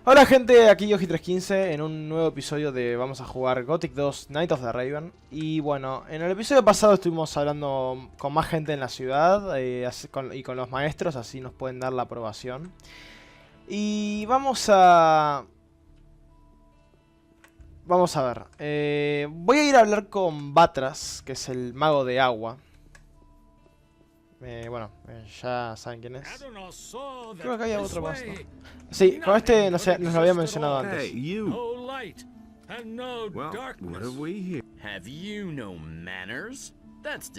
Hola gente, aquí Yoji315 en un nuevo episodio de vamos a jugar Gothic 2 Night of the Raven. Y bueno, en el episodio pasado estuvimos hablando con más gente en la ciudad y con los maestros, así nos pueden dar la aprobación. Y vamos a ver, voy a ir a hablar con Batras, que es el mago de agua. Ya saben quién es. Creo que había otro más, ¿no? Sí, con este no sé, nos lo había mencionado antes. Hey, you. No light and no darkness. What have we here? Have you no manners? That's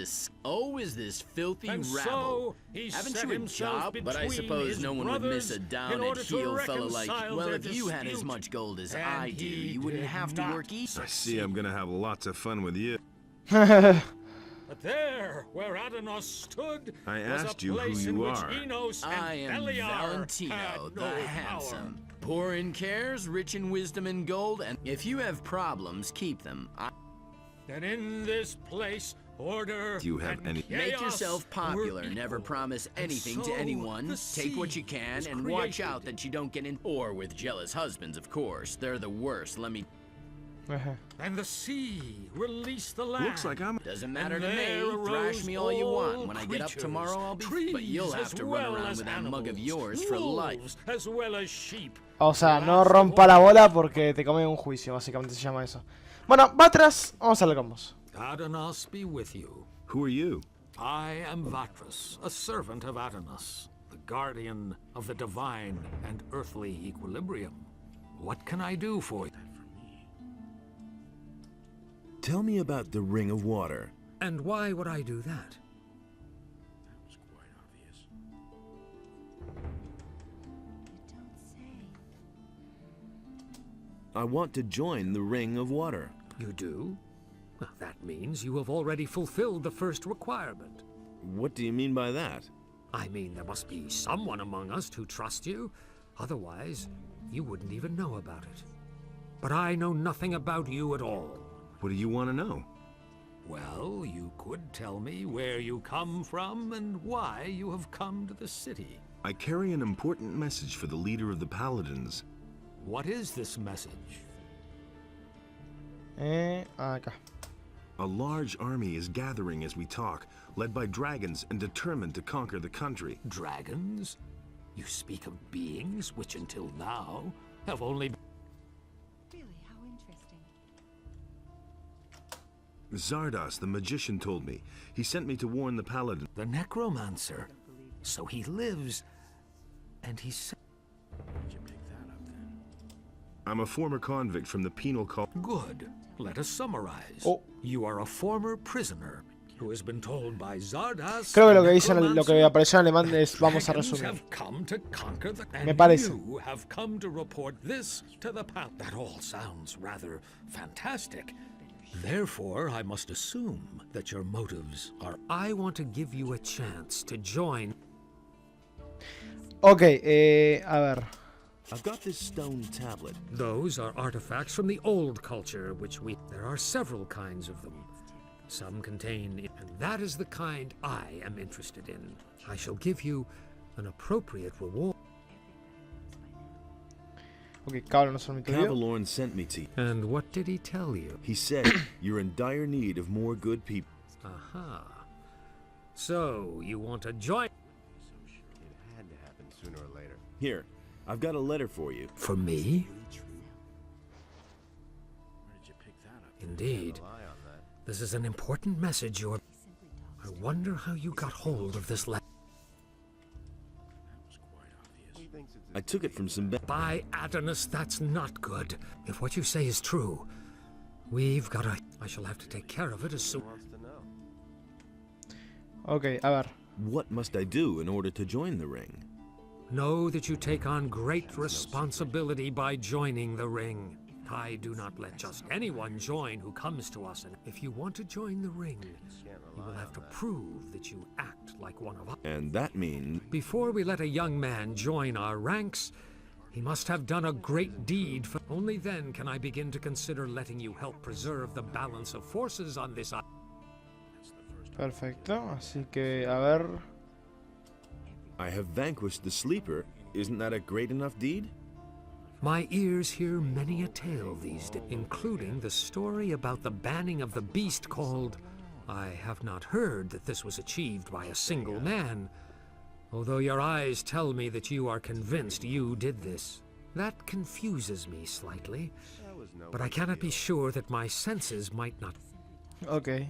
Oh, is this filthy And rabble? so he Haven't set you a himself job? But I between suppose his no one would miss a brothers in down order and to heel fellow like reconcile well, their if you had as dispute. much gold as And I do, he you wouldn't did have to not. work either. I see I'm gonna have lots of fun with you. But there, where Adanos stood, I was asked a you who place you in which are. Enos and I am Beliar Valentino, had the no handsome. Poor in cares, rich in wisdom and gold, and if you have problems, keep them. And in this place, order Do you have and any- chaos Make yourself popular, were never equal. promise anything And to so anyone, the take what you sea can, was and watch created. out that you don't get in or with jealous husbands, of course. They're the worst, let me... And the sea released the land. Looks like I'm. Doesn't matter And to me, there thrash arose me all you want. all When I get up creatures, tomorrow, I'll be... trees But you'll have as to well run around as with that mug of animals, yours for life. wolves as well as sheep. O sea, no rompa la bola porque te come un juicio, básicamente se llama eso. Bueno, Batras, vamos a hablar con vos. Adanos be with you. Who are you? I am Vatras, a servant of Adanos, the guardian of the divine and earthly equilibrium. What can I do for you? Tell me about the Ring of Water. And why would I do that? I want to join the Ring of Water. You do? Well, that means you have already fulfilled the first requirement. What do you mean by that? I mean, there must be someone among us who trusts you. Otherwise, you wouldn't even know about it. But I know nothing about you at all. What do you want to know? Well, you could tell me where you come from and why you have come to the city. I carry an important message for the leader of the Paladins. What is this message? Acá. A large army is gathering as we talk, led by dragons and determined to conquer the country. Dragons? You speak of beings which until now have only... Really, how interesting. Zardos, the magician, told me. He sent me to warn the Paladin. The necromancer. So he lives, and he said... I'm a former convict from the penal colony. Good. Let us summarize. Oh. You are a former prisoner who has been told by Zardas. Creo que lo the que dice, lo que necromancer, apareció en alemán es vamos a dragons resumir. have come to conquer the... Me And parece. you have come to report this to the That all sounds rather fantastic. Therefore, I must assume that your motives are... I want to give you a chance to join... Ok, a ver. I've got this stone tablet. Those are artifacts from the old culture, which there are several kinds of them. Some contain... And that is the kind I am interested in. I shall give you an appropriate reward. Ok, cabrón, no se me olvidó. Cavalorn sent me to you. And what did he tell you? He said you're in dire need of more good people. Aha. So, you want to join... Here, I've got a letter for you. For me? Indeed. This is an important message you're... I wonder how you got hold of this letter. I took it from some... By Adonis, that's not good. If what you say is true, we've got to... I shall have to take care of it as soon... Ok, a ver. What must I do in order to join the ring? Know that you take on great responsibility by joining the ring. I do not let just anyone join who comes to us, and if you want to join the ring, you will have to prove that you act like one of us. And that means... Before we let a young man join our ranks, he must have done a great deed. Only then can I begin to consider letting you help preserve the balance of forces on this island. Perfecto, así que, a ver. I have vanquished the sleeper. Isn't that a great enough deed? My ears hear many a tale these days, including the story about the banning of the beast called... I have not heard that this was achieved by a single man, although your eyes tell me that you are convinced you did this. That confuses me slightly, but I cannot be sure that my senses might not... Ok.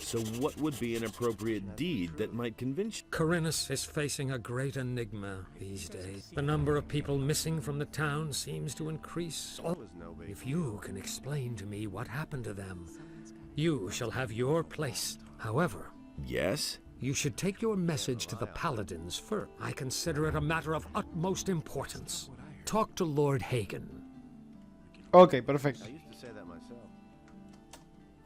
So what would be an appropriate deed that might convince you? khorINIS is facing a great enigma these days. The number of people missing from the town seems to increase. If you can explain to me what happened to them, you shall have your place. However, Yes? you should take your message to the paladins first. I consider it a matter of utmost importance. Talk to Lord Hagen. Ok, perfecto.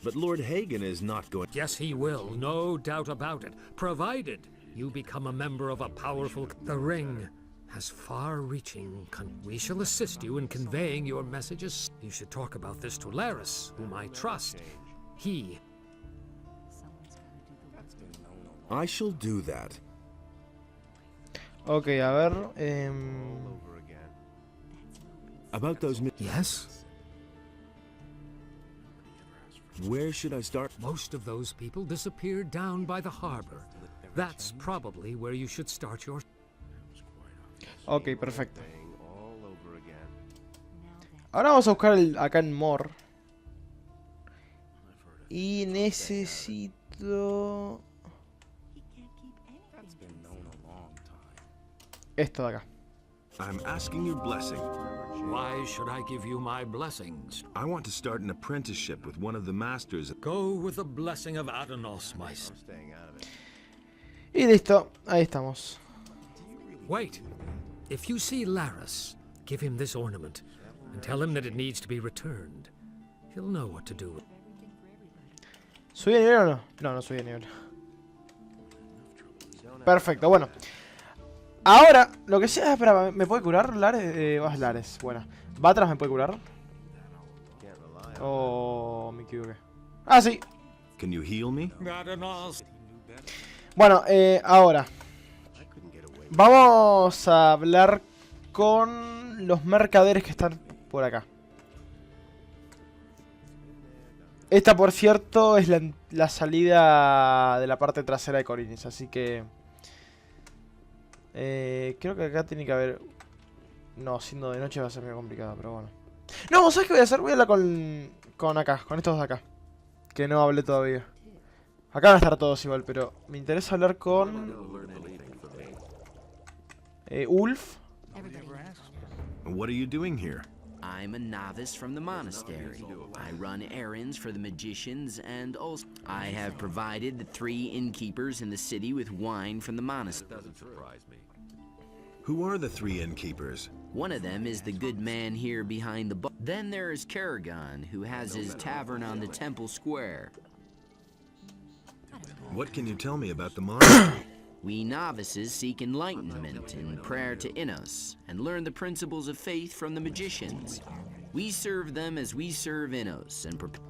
But Lord Hagen is not going... Yes, he will, no doubt about it, provided you become a member of a powerful... The ring has far-reaching... We shall assist you in conveying your messages. You should talk about this to Laris, whom I trust. He... I shall do that. Ok, a ver. About those... Yes? Where should I start? Most of those people disappeared down by the harbor. That's probably where you should start your... Ok, perfecto. Ahora vamos a buscar acá en More. Y necesito... esto de acá. I'm asking your blessing. Why should I give you my blessings? I want to start an apprenticeship with one of the masters. Go with the blessing of Adanos, my son. Y listo, ahí estamos. Wait. If you see Laris, give him this ornament and tell him that it needs to be returned. He'll know what to do. ¿Subí de nivel o no? No, no subí de nivel. Perfecto, bueno. Ahora, lo que sea... Espera, ¿me puede curar Lares? Lares, bueno. ¿Batras me puede curar? Oh, me equivoqué. Ah, sí. Can you heal me? Bueno, ahora. Vamos a hablar con los mercaderes que están por acá. Esta, por cierto, es la salida de la parte trasera de khorINIS, así que... creo que acá tiene que haber... No, siendo de noche va a ser medio complicado, pero bueno. No, ¿sabes qué voy a hacer? Voy a hablar con acá, con estos de acá. Que no hablé todavía. Acá van a estar todos igual, pero me interesa hablar con... Ulf. What are you doing here? I'm a novice from the monastery. I run errands for the magicians, and also I have provided the 3 innkeepers in the city with wine from the monastery. Who are the 3 innkeepers? One of them is the good man here behind the bar. Then there is Karagon, who has his tavern on the temple square. What can you tell me about the monastery? We novices seek enlightenment in prayer to Innos, and learn the principles of faith from the magicians. We serve them as we serve Innos, and prepare...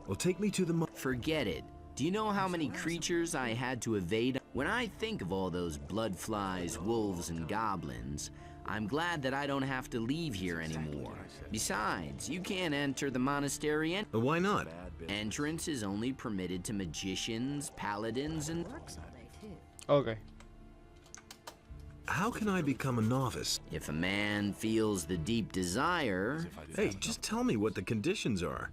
Well, take me to the Forget it. Do you know how many creatures I had to evade? When I think of all those bloodflies, wolves, and goblins, I'm glad that I don't have to leave here anymore. Besides, you can't enter the monastery Why not? Entrance is only permitted to magicians, paladins, and... Ok. How can I become a novice? If a man feels the deep desire, Hey, just tell me what the conditions are.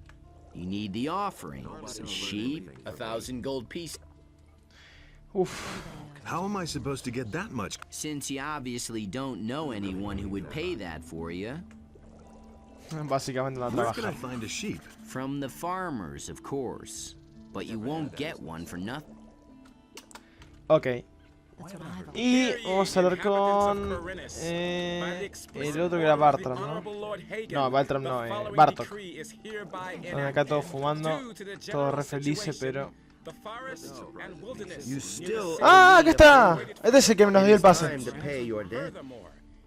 you need the offerings, a sheep, 1,000 gold pieces. Uf. How am I supposed to get that much? Since you obviously don't know anyone who would pay that for you, Básicamente no Where can I trabaja. find a sheep? from the farmers, of course. But you won't get one for nothing. Ok. Y vamos a hablar con... el otro que era Bartram, ¿no? No, Bartram no, Bartok. Están acá todos fumando, todos re felices, pero... You still ¡Ah, aquí está! Este es el que nos dio el pase. Time to pay your debt.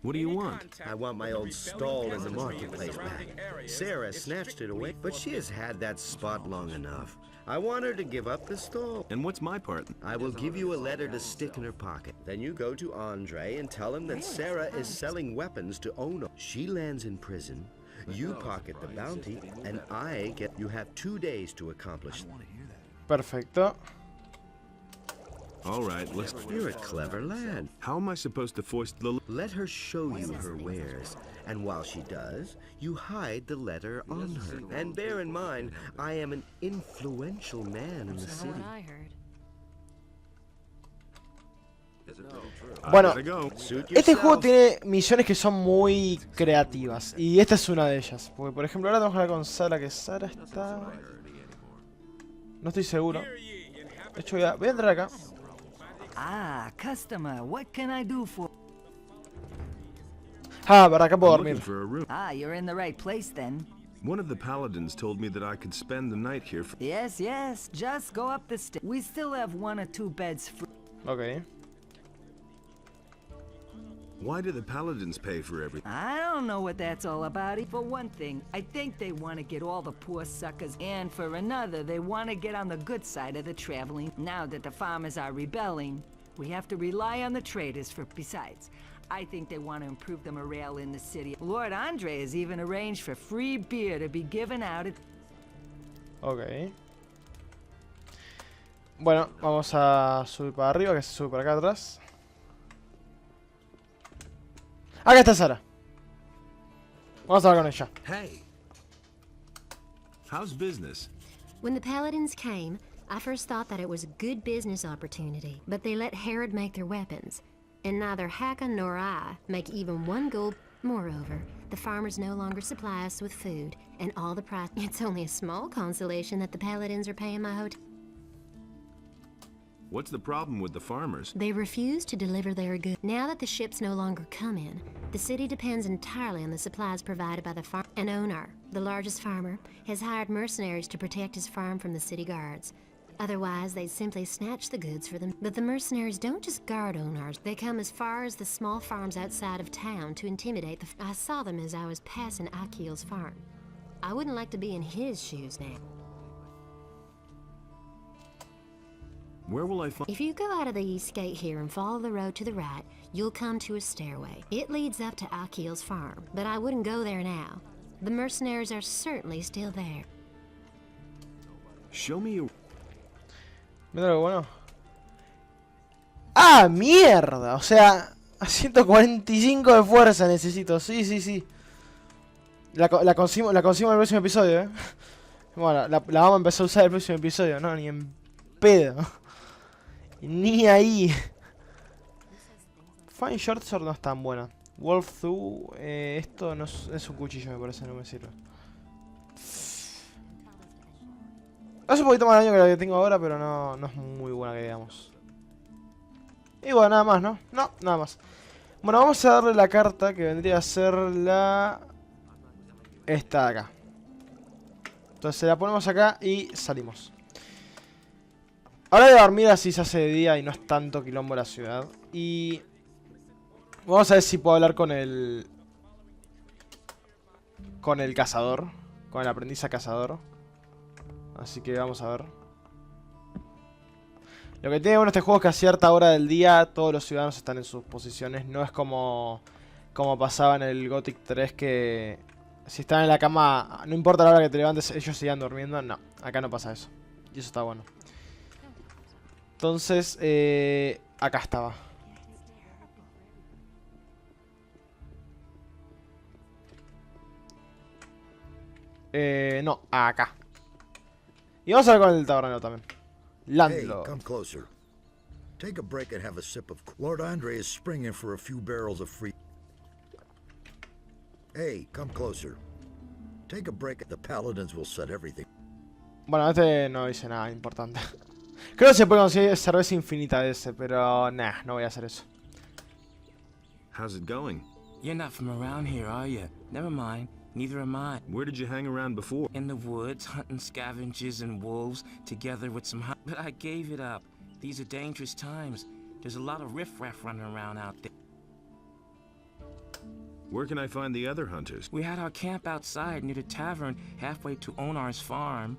What do you want? I want my old stall in the marketplace back. Sarah snatched it away, but she has had that spot long enough. I want her to give up the stall. And what's my part? I will give you a letter to stick in her pocket. Then you go to Andre and tell him that Sarah is selling weapons to Ono. She lands in prison. You pocket the bounty, and I get... You have 2 days to accomplish that. Perfecto. All right, let's... You're a clever lad. How am I supposed to foist the... Let her show you her wares, and while she does, you hide the letter on her. And bear in mind, I am an influential man in the city. I heard. Bueno, Gotta go. Suit este juego yourself. tiene misiones que son muy creativas. Y esta es una de ellas. Porque, por ejemplo, ahora tenemos que hablar con Sara, que Sara está... No estoy seguro. De hecho, voy a entrar acá. Ah, customer, what can I do for... Ah, para acá puedo I'm dormir. looking for a room. Ah, you're in the right place then. One of the paladins told me that I could spend the night here for... Yes, yes, just go up the stairs. We still have 1 or 2 beds free. Ok. Why do the paladins pay for everything? I don't know what that's all about. For one thing, I think they want to get all the poor suckers, and for another, they want to get on the good side of the traveling. Now that the farmers are rebelling, we have to rely on the traders for... Besides, I think they want to improve the morale in the city. Lord Andre has even arranged for free beer to be given out at... Ok. Bueno, vamos a subir para arriba, que se sube para acá atrás. Acá está Sara. Vamos a hablar con ella. Hey! How's business? When the Paladins came, I first thought that it was a good business opportunity, but they let Herod make their weapons, and neither Hakon nor I make even 1 gold. Moreover, the farmers no longer supply us with food, and all the price... It's only a small consolation that the Paladins are paying my hotel. What's the problem with the farmers? They refuse to deliver their goods. Now that the ships no longer come in, the city depends entirely on the supplies provided by the farm. And NotR, the largest farmer, has hired mercenaries to protect his farm from the city guards. Otherwise, they'd simply snatch the goods for them. But the mercenaries don't just guard NotR. They come as far as the small farms outside of town to intimidate the... I saw them as I was passing Akil's farm. I wouldn't like to be in his shoes now. Where will I find... If you go out of the east gate here and follow the road to the right, you'll come to a stairway. It leads up to Akil's farm, but I wouldn't go there now. The mercenaries are certainly still there. Show me a... Mira lo bueno. ¡Ah, mierda! O sea, a 145 de fuerza necesito. Sí, sí, sí. La consigo en el próximo episodio, ¿eh? Bueno, la vamos a empezar a usar el próximo episodio, ¿no? Ni en pedo. Ni ahí. Fine Short Sword no es tan buena. Wolf Through, esto no es un cuchillo, me parece, no me sirve. Hace un poquito más daño que la que tengo ahora, pero no es muy buena que digamos. Y bueno, nada más, ¿no? No, nada más. Bueno, vamos a darle la carta que vendría a ser la... Esta de acá. Entonces la ponemos acá y salimos. Ahora de dormir así se hace de día y no es tanto quilombo la ciudad. Y... vamos a ver si puedo hablar con el... con el cazador. Con el aprendiz a cazador. Así que vamos a ver. Lo que tiene bueno este juego es que a cierta hora del día todos los ciudadanos están en sus posiciones. No es como pasaba en el Gothic 3 que si están en la cama, no importa la hora que te levantes, ellos sigan durmiendo. No, acá no pasa eso. Y eso está bueno. Entonces, acá estaba. No, acá. Y vamos a ver con el tabernero también. Hey, Landlord. come closer. Take a break and have a sip of... Lord Andre is springing for a few barrels of free... Hey, come closer. Take a break. The paladins will set everything. Bueno, este no dice nada importante. Creo que se puede conseguir cerveza infinita de ese, pero nah, no voy a hacer eso. How's it going? You're not from around here, are you? Never mind. Neither am I. Where did you hang around before? In the woods, hunting scavengers and wolves, together with some... But I gave it up. These are dangerous times. There's a lot of riffraff running around out there. Where can I find the other hunters? We had our camp outside near the tavern, halfway to NotR's farm.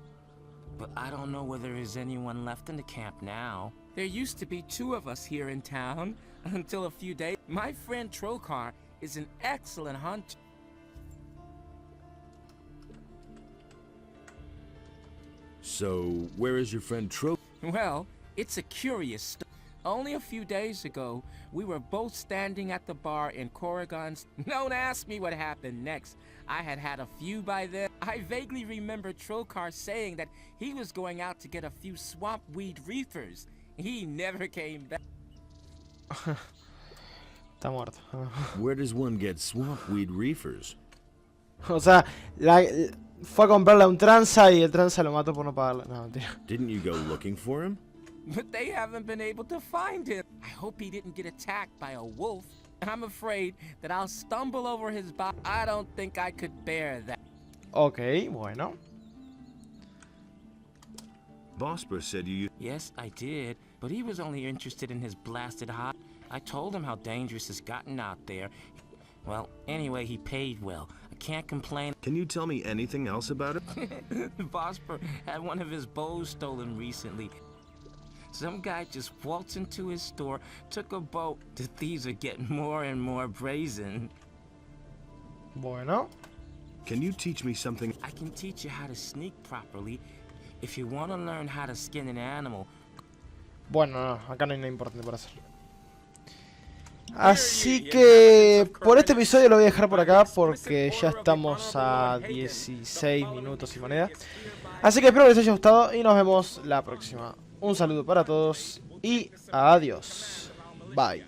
but I don't know whether there's anyone left in the camp now. There used to be 2 of us here in town until a few days. My friend Trokar is an excellent hunter. So, where is your friend Well, it's a curious story. Only a few days ago, we were both standing at the bar in khorINIS. Don't ask me what happened next. I had had a few by then. I vaguely remember Trokar saying that he was going out to get a few swamp weed reefers. He never came back. Está muerto. Where does one get swamp weed reefers? O sea, fue a comprarle a un tranza y el tranza lo mató por no pagarle. No, mentira. Didn't you go looking for him? But they haven't been able to find him. I hope he didn't get attacked by a wolf. I'm afraid that I'll stumble over his body. I don't think I could bear that. Ok, bueno. Bosper said you... Yes, I did, but he was only interested in his blasted hot. I told him how dangerous it's gotten out there. Well, anyway, he paid well. I can't complain. Can you tell me anything else about it? Bosper had one of his bows stolen recently. Some guy just waltzed into his store, took a boat. The thieves are getting more and more brazen. Bueno. Can you teach me something? I can teach you how to sneak properly. If you want to learn how to skin an animal. Bueno, no, acá no hay nada importante por hacer. Así que por este episodio lo voy a dejar por acá porque ya estamos a 16 minutos y moneda. Así que espero que les haya gustado y nos vemos la próxima. Un saludo para todos y adiós. Bye.